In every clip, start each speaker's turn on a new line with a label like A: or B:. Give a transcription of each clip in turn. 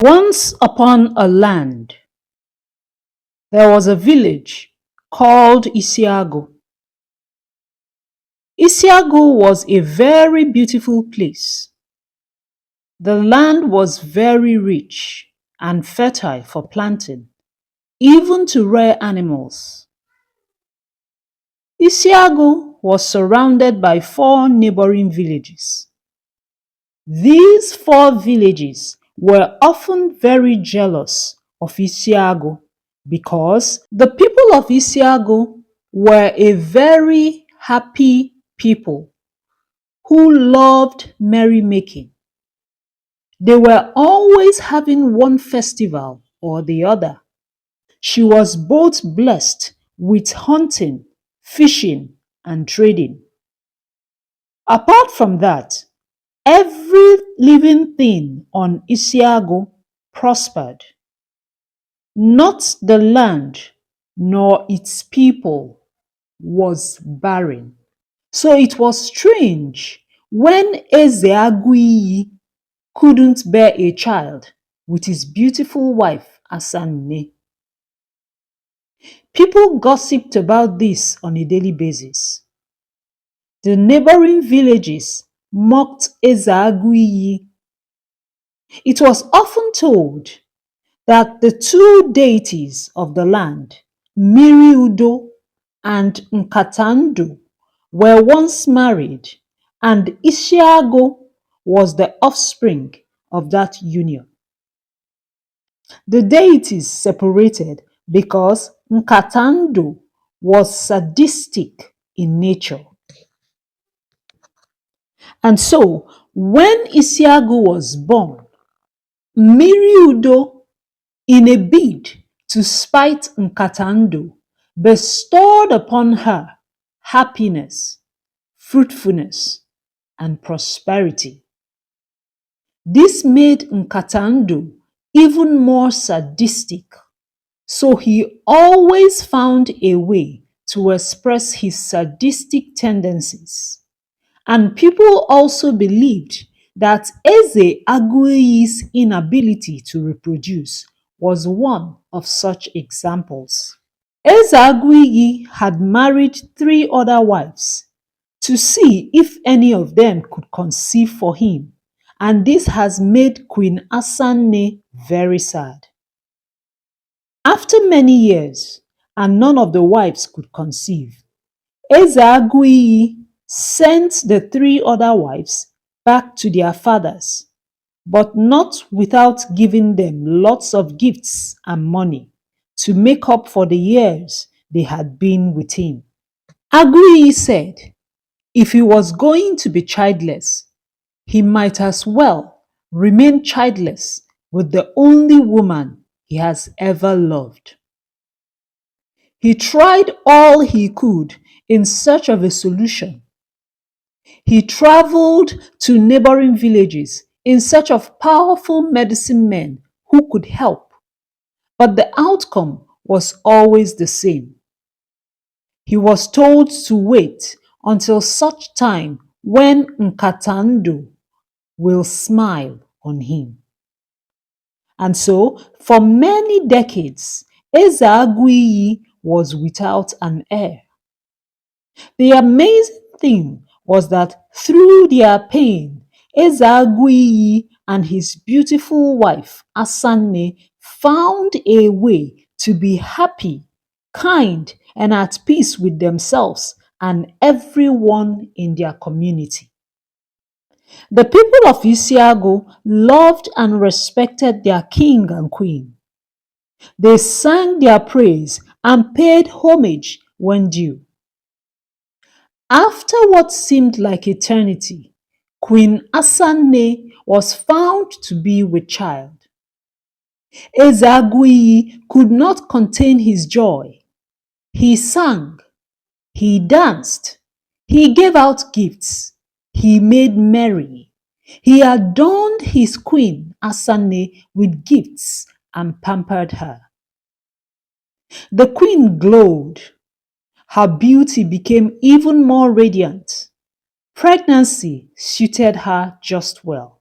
A: Once upon a land, there was a village called Isiago. Isiago was a very beautiful place. The land was very rich and fertile for planting, even to rare animals. Isiago was surrounded by 4 neighboring villages. These 4 villages were often very jealous of Isiago because the people of Isiago were a very happy people who loved merrymaking. They were always having one festival or the other. She was both blessed with hunting, fishing, and trading. Apart from that, every living thing on Isiago prospered. Not the land nor its people was barren. So it was strange when Ezeagui couldn't bear a child with his beautiful wife Asanne. People gossiped about this on a daily basis. The neighboring villages mocked Ezeagui. It was often told that the 2 deities of the land, Miriudo and nkata-ndu, were once married, and Isiago was the offspring of that union. The deities separated because nkata-ndu was sadistic in nature. And so, when Isiago was born, Miriudo, in a bid to spite nkata-ndu, bestowed upon her happiness, fruitfulness, and prosperity. This made nkata-ndu even more sadistic, so he always found a way to express his sadistic tendencies. And people also believed that Eze Aguiyi's inability to reproduce was one of such examples. Eze Aguiyi had married 3 other wives to see if any of them could conceive for him, and this has made Queen Asanne very sad. After many years, and none of the wives could conceive, Eze Aguiyi sent the 3 other wives back to their fathers, but not without giving them lots of gifts and money to make up for the years they had been with him. Aguiyi said if he was going to be childless, he might as well remain childless with the only woman he has ever loved. He tried all he could in search of a solution. He traveled to neighboring villages in search of powerful medicine men who could help, but the outcome was always the same. He was told to wait until such time when nkata-ndu will smile on him. And so, for many decades, Eze Aguiyi was without an heir. The amazing thing was that through their pain, Eze Aguiyi and his beautiful wife Asanne found a way to be happy, kind, and at peace with themselves and everyone in their community. The people of Isiago loved and respected their king and queen. They sang their praise and paid homage when due. After what seemed like eternity, Queen Asanne was found to be with child. Eze Aguiyi could not contain his joy. He sang, he danced, he gave out gifts, he made merry. He adorned his queen Asanne with gifts and pampered her. The queen glowed. Her beauty became even more radiant. Pregnancy suited her just well.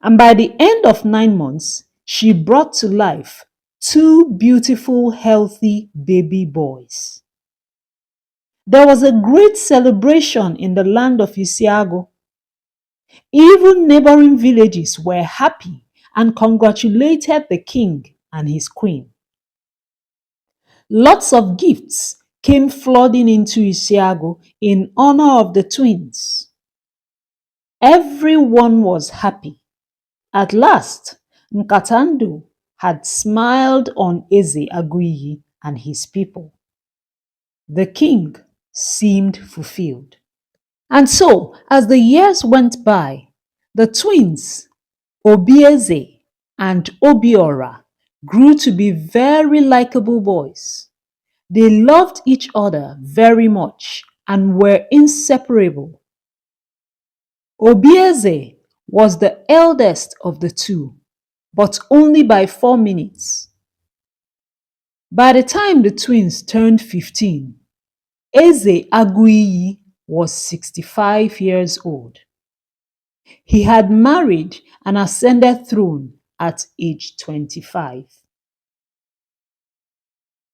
A: And by the end of 9 months, she brought to life two beautiful, healthy baby boys. There was a great celebration in the land of Isiago. Even neighboring villages were happy and congratulated the king and his queen. Lots of gifts came flooding into Isiago in honor of the twins. Everyone was happy. At last, nkata-ndu had smiled on Eze Aguiyi and his people. The king seemed fulfilled. And so, as the years went by, the twins, Obieze and Obiora, grew to be very likable boys. They loved each other very much and were inseparable. Obieze was the eldest of the two, but only by 4 minutes. By the time the twins turned 15, Eze Aguiyi was 65 years old. He had married and ascended throne at age 25.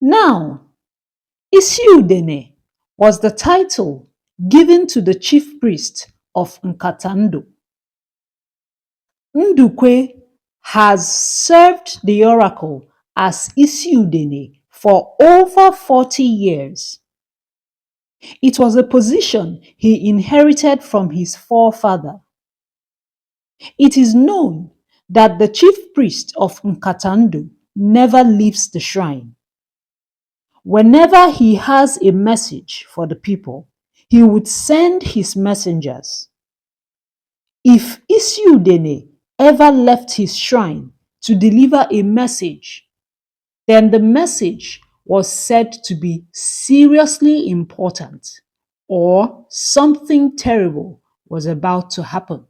A: Now, Isiudene was the title given to the chief priest of nkata-ndu. Ndukwe has served the oracle as Isiudene for over 40 years. It was a position he inherited from his forefather. It is known that the chief priest of nkata-ndu never leaves the shrine. Whenever he has a message for the people, he would send his messengers. If Isiudene ever left his shrine to deliver a message, then the message was said to be seriously important or something terrible was about to happen.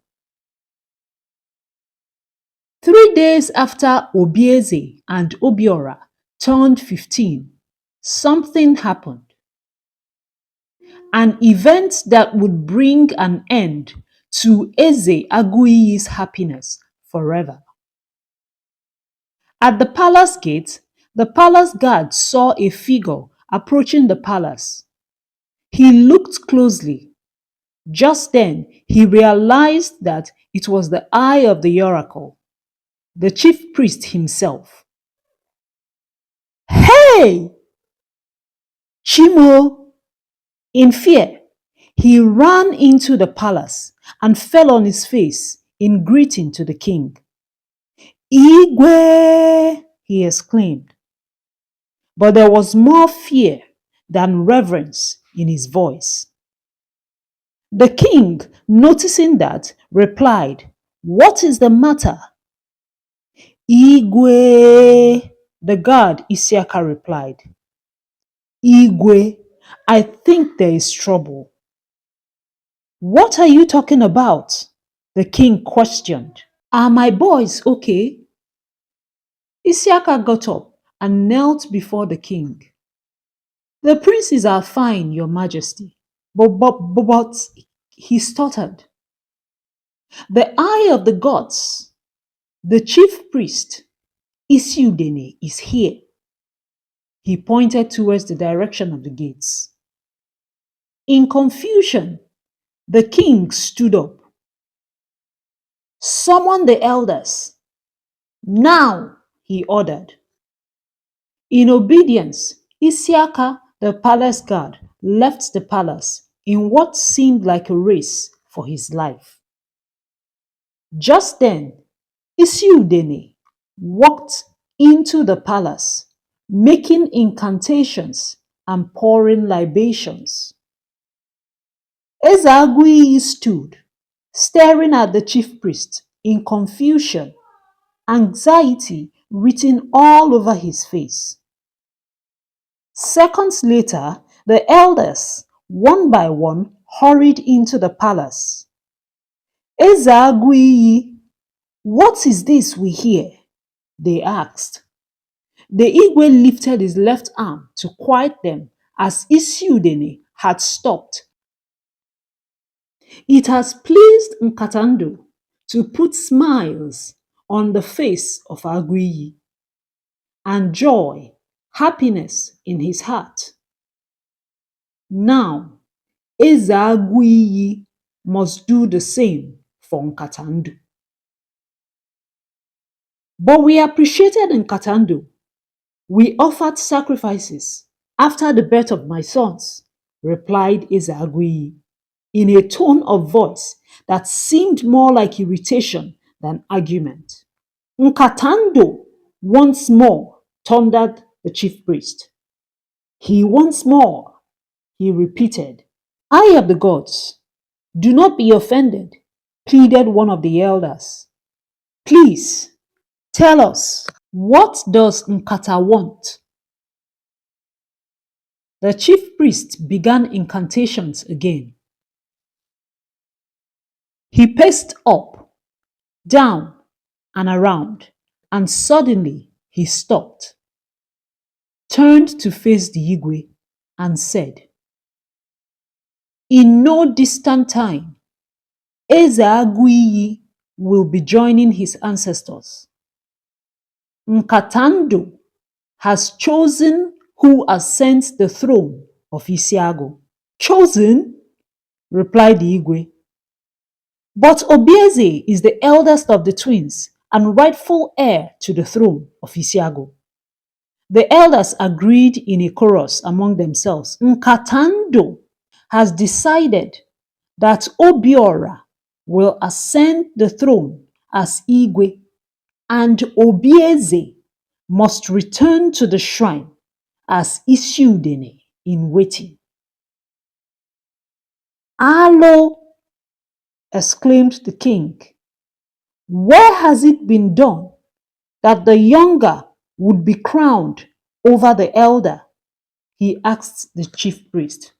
A: 3 days after Obieze and Obiora turned 15, something happened. An event that would bring an end to Eze Aguiyi's happiness forever. At the palace gate, the palace guard saw a figure approaching the palace. He looked closely. Just then, he realized that it was the eye of the oracle, the chief priest himself. Hey! Chimo! In fear, he ran into the palace and fell on his face in greeting to the king. Igwe! He exclaimed. But there was more fear than reverence in his voice. The king, noticing that, replied, "What is the matter?" Igwe, the guard Isiaka replied. Igwe, I think there is trouble. What are you talking about? The king questioned. Are my boys okay? Isiaka got up and knelt before the king. The princes are fine, your majesty, but he stuttered. The eye of the gods, the chief priest, Isiudene, is here. He pointed towards the direction of the gates. In confusion, the king stood up. Summon the elders. Now, he ordered. In obedience, Isiaka, the palace guard, left the palace in what seemed like a race for his life. Just then, Isiudene walked into the palace, making incantations and pouring libations. Ezagui stood, staring at the chief priest in confusion, anxiety written all over his face. Seconds later, the elders, one by one, hurried into the palace. Ezagui, what is this we hear? They asked. The Igwe lifted his left arm to quiet them as Isiudene had stopped. It has pleased nkata-ndu to put smiles on the face of Agui and joy, happiness in his heart. Now, Eze Agui must do the same for nkata-ndu. But we appreciated nkata-ndu. We offered sacrifices after the birth of my sons, replied Eze Agui in a tone of voice that seemed more like irritation than argument. Nkata-ndu once more, thundered the chief priest. He once more, he repeated. I am the gods. Do not be offended, pleaded one of the elders. Please, tell us, what does Nkata want? The chief priest began incantations again. He paced up, down, and around, and suddenly he stopped, turned to face the Igwe, and said, in no distant time, Eze Agui will be joining his ancestors. Nkata-ndu has chosen who ascends the throne of Isiago. Chosen? Replied the Igwe. But Obieze is the eldest of the twins and rightful heir to the throne of Isiago. The elders agreed in a chorus among themselves. Nkata-ndu has decided that Obiora will ascend the throne as Igwe, and Obieze must return to the shrine as Isiudene in waiting. Alo, exclaimed the king, where has it been done that the younger would be crowned over the elder? He asked the chief priest.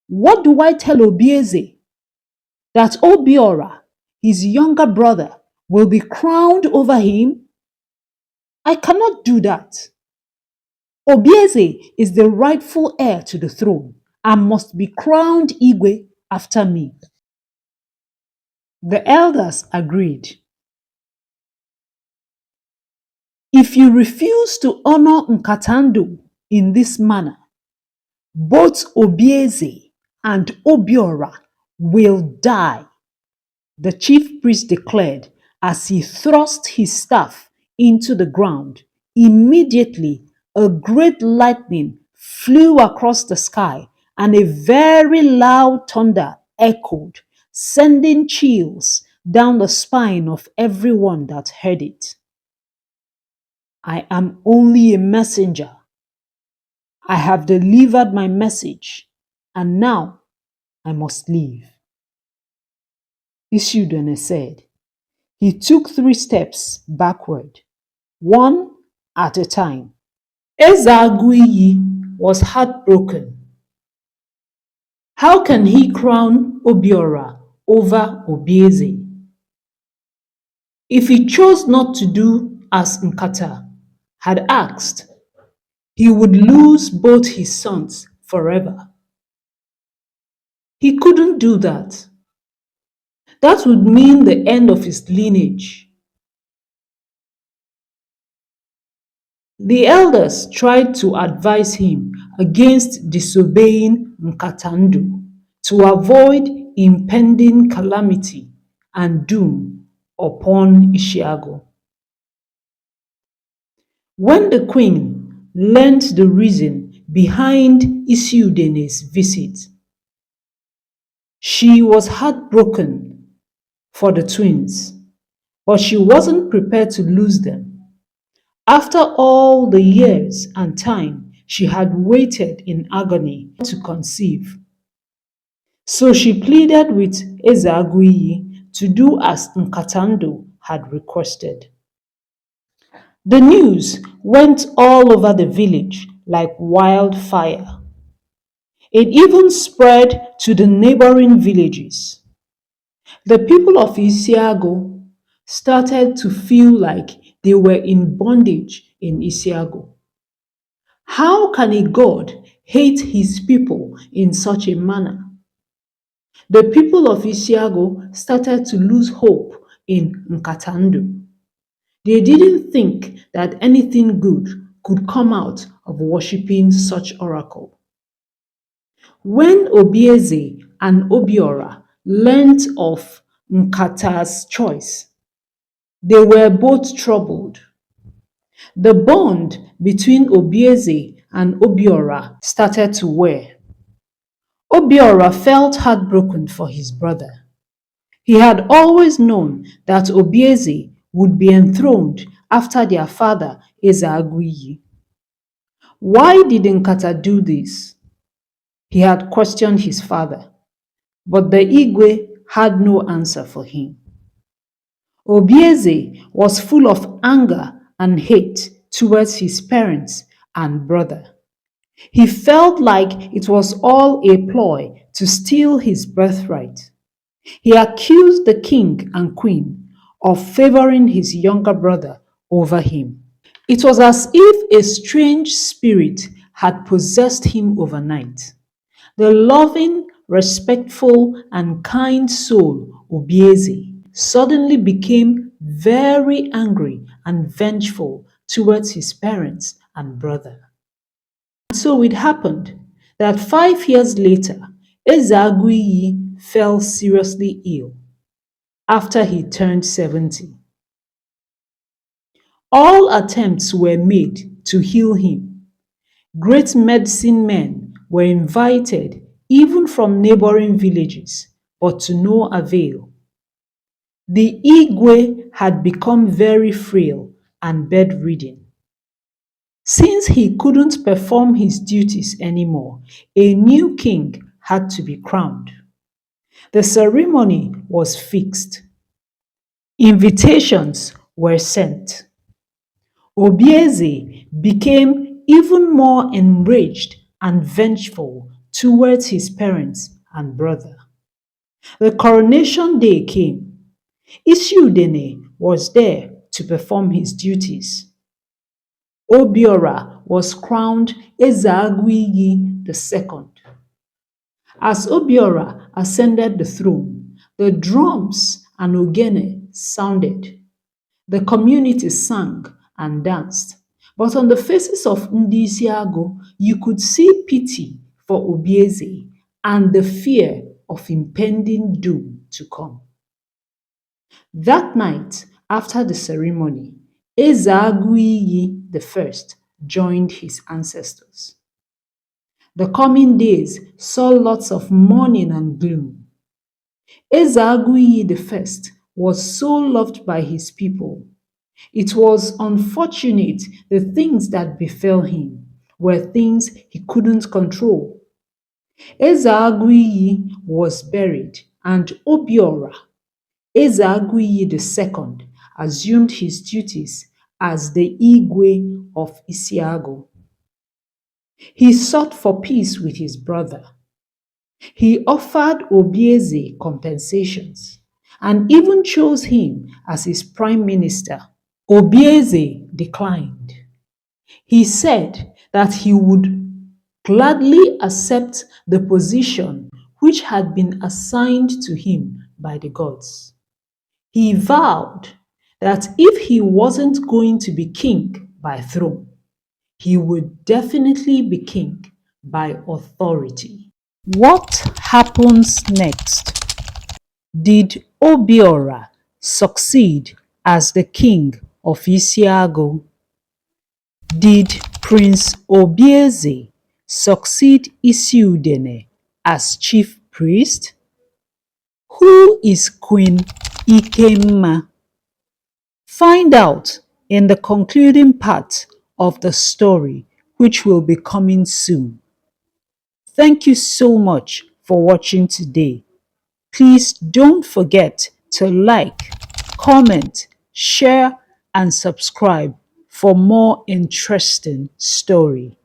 A: What do I tell Obieze? That Obiora, his younger brother, will be crowned over him? I cannot do that. Obieze is the rightful heir to the throne and must be crowned Igwe after me. The elders agreed. If you refuse to honor Nkata-ndu in this manner, both Obieze and Obiora will die, the chief priest declared as he thrust his staff into the ground. Immediately, a great lightning flew across the sky and a very loud thunder echoed, sending chills down the spine of everyone that heard it. I am only a messenger. I have delivered my message, and now I must leave. Isiudene said. He took 3 steps backward, one at a time. Eze Agui was heartbroken. How can he crown Obiora over Obieze? If he chose not to do as Nkata had asked, he would lose both his sons forever. He couldn't do that. That would mean the end of his lineage. The elders tried to advise him against disobeying Nkata-ndu to avoid impending calamity and doom upon Isiago. When the queen learned the reason behind Isiudene's visit, she was heartbroken for the twins, but she wasn't prepared to lose them. After all the years and time she had waited in agony to conceive. So she pleaded with Eze Agui to do as Nkata-ndu had requested. The news went all over the village like wildfire. It even spread to the neighboring villages. The people of Isiago started to feel like they were in bondage in Isiago. How can a god hate his people in such a manner? The people of Isiago started to lose hope in nkata-ndu. They didn't think that anything good could come out of worshipping such oracle. When Obieze and Obiora learnt of Nkata's choice, they were both troubled. The bond between Obieze and Obiora started to wear. Obiora felt heartbroken for his brother. He had always known that Obieze would be enthroned after their father Eze-Aguiyi. Why did Nkata do this? He had questioned his father, but the Igwe had no answer for him. Obieze was full of anger and hate towards his parents and brother. He felt like it was all a ploy to steal his birthright. He accused the king and queen of favoring his younger brother over him. It was as if a strange spirit had possessed him overnight. The loving, respectful, and kind soul, Obieze, suddenly became very angry and vengeful towards his parents and brother. And so it happened that 5 years later, Eze-Aguiyi fell seriously ill after he turned 70. All attempts were made to heal him. Great medicine men were invited even from neighboring villages, but to no avail. The Igwe had become very frail and bedridden. Since he couldn't perform his duties anymore, a new king had to be crowned. The ceremony was fixed. Invitations were sent. Obieze became even more enraged and vengeful towards his parents and brother. The coronation day came. Isiudene was there to perform his duties. Obiora was crowned Eze-Aguiyi II. As Obiora ascended the throne, the drums and ogene sounded. The community sang and danced. But on the faces of Ndi Isiagu, you could see pity for Obieze and the fear of impending doom to come. That night, after the ceremony, Eze-Aguiyi I joined his ancestors. The coming days saw lots of mourning and gloom. Eze-Aguiyi I was so loved by his people. It was unfortunate the things that befell him were things he couldn't control. Eze-Aguiyi was buried and Obiora, Eze-Aguiyi II, assumed his duties as the Igwe of Isiagu. He sought for peace with his brother. He offered Obieze compensations and even chose him as his prime minister. Obieze declined. He said that he would gladly accept the position which had been assigned to him by the gods. He vowed that if he wasn't going to be king by throne, he would definitely be king by authority. What happens next? Did Obiora succeed as the king of Isiagu? Did Prince Obieze succeed Isiudene as chief priest? Who is Queen Ikemma? Find out in the concluding part of the story, which will be coming soon. Thank you so much for watching today. Please don't forget to like, comment, share, and subscribe for more interesting story.